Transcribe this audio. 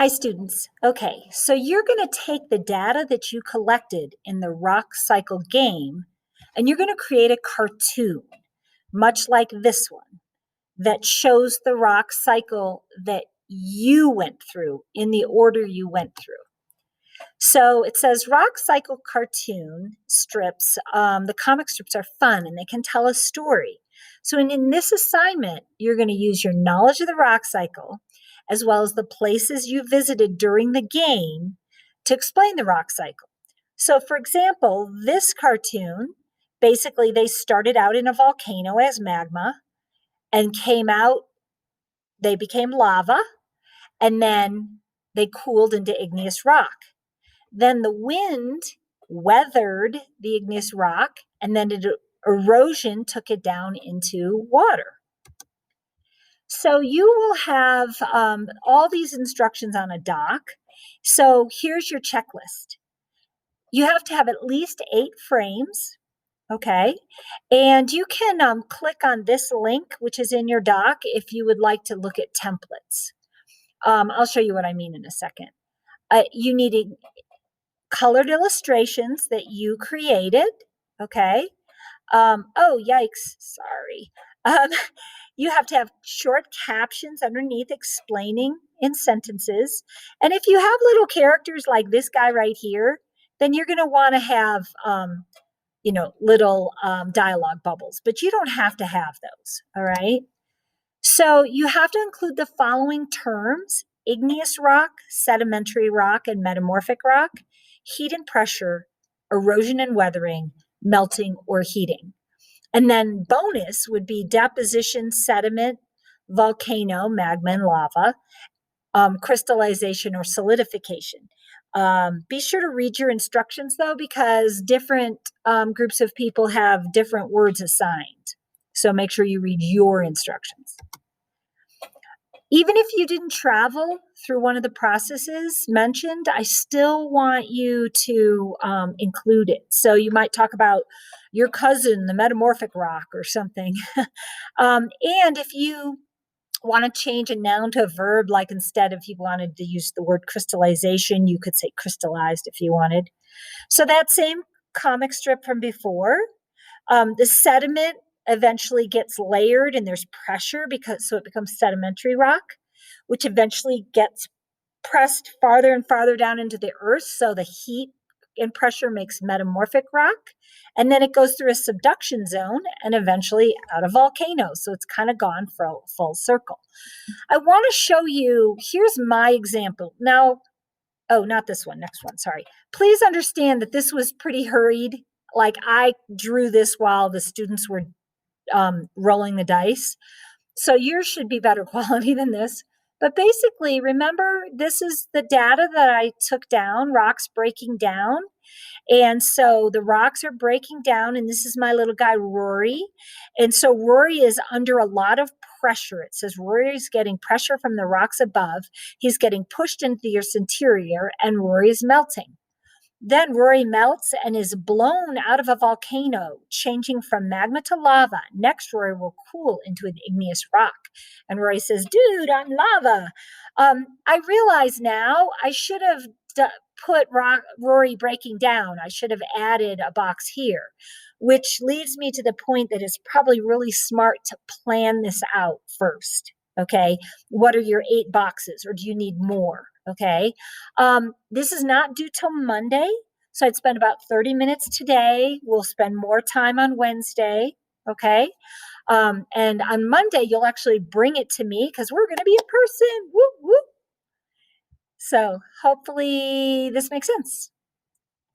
Hi, students. Okay, so you're going to take the data that you collected in the Rock Cycle game and you're going to create a cartoon, much like this one, that shows the rock cycle that you went through in the order you went through. So it says Rock Cycle cartoon strips. The comic strips are fun and they can tell a story. So in this assignment, you're going to use your knowledge of the rock cycle as well as the places you visited during the game to explain the rock cycle. So for example, this cartoon, basically they started out in a volcano as magma and came out, they became lava, and then they cooled into igneous rock. Then the wind weathered the igneous rock, and then erosion took it down into water. So you will have all these instructions on a doc. So here's your checklist. You have to have at least 8 frames, okay? And you can click on this link, which is in your doc, if you would like to look at templates. I'll show you what I mean in a second. You need colored illustrations that you created, okay? Oh, yikes, sorry. You have to have short captions underneath explaining in sentences. And if you have little characters like this guy right here, then you're going to want to have, little dialogue bubbles, but you don't have to have those, all right? So you have to include the following terms: igneous rock, sedimentary rock, and metamorphic rock, heat and pressure, erosion and weathering, melting or heating. And then bonus would be deposition, sediment, volcano, magma and lava, crystallization or solidification. Be sure to read your instructions though, because different groups of people have different words assigned. So make sure you read your instructions. Even if you didn't travel through one of the processes mentioned, I still want you to include it. So you might talk about your cousin, the metamorphic rock or something. And if you want to change a noun to a verb, like instead if you wanted to use the word crystallization, you could say crystallized if you wanted. So that same comic strip from before, the sediment eventually gets layered and there's pressure so it becomes sedimentary rock, which eventually gets pressed farther and farther down into the earth. So the heat and pressure makes metamorphic rock. And then it goes through a subduction zone and eventually out of volcanoes. So it's kind of gone full circle. I want to show you, here's my example. Now, oh, not this one, next one, sorry. Please understand that this was pretty hurried. Like I drew this while the students were rolling the dice. So yours should be better quality than this. But basically, remember, this is the data that I took down, rocks breaking down. And so the rocks are breaking down, and this is my little guy, Rory. And so Rory is under a lot of pressure. It says Rory is getting pressure from the rocks above. He's getting pushed into the Earth's interior, and Rory is melting. Then Rory melts and is blown out of a volcano, changing from magma to lava. Next, Rory will cool into an igneous rock. And Rory says, dude, I'm lava. I realize now I should have put Rory breaking down. I should have added a box here, which leads me to the point that it's probably really smart to plan this out first. Okay, what are your 8 boxes, or do you need more? Okay, this is not due till Monday, so I'd spend about 30 minutes today. We'll spend more time on Wednesday, okay? And on Monday, you'll actually bring it to me because we're going to be in person. Whoop, whoop. So hopefully this makes sense.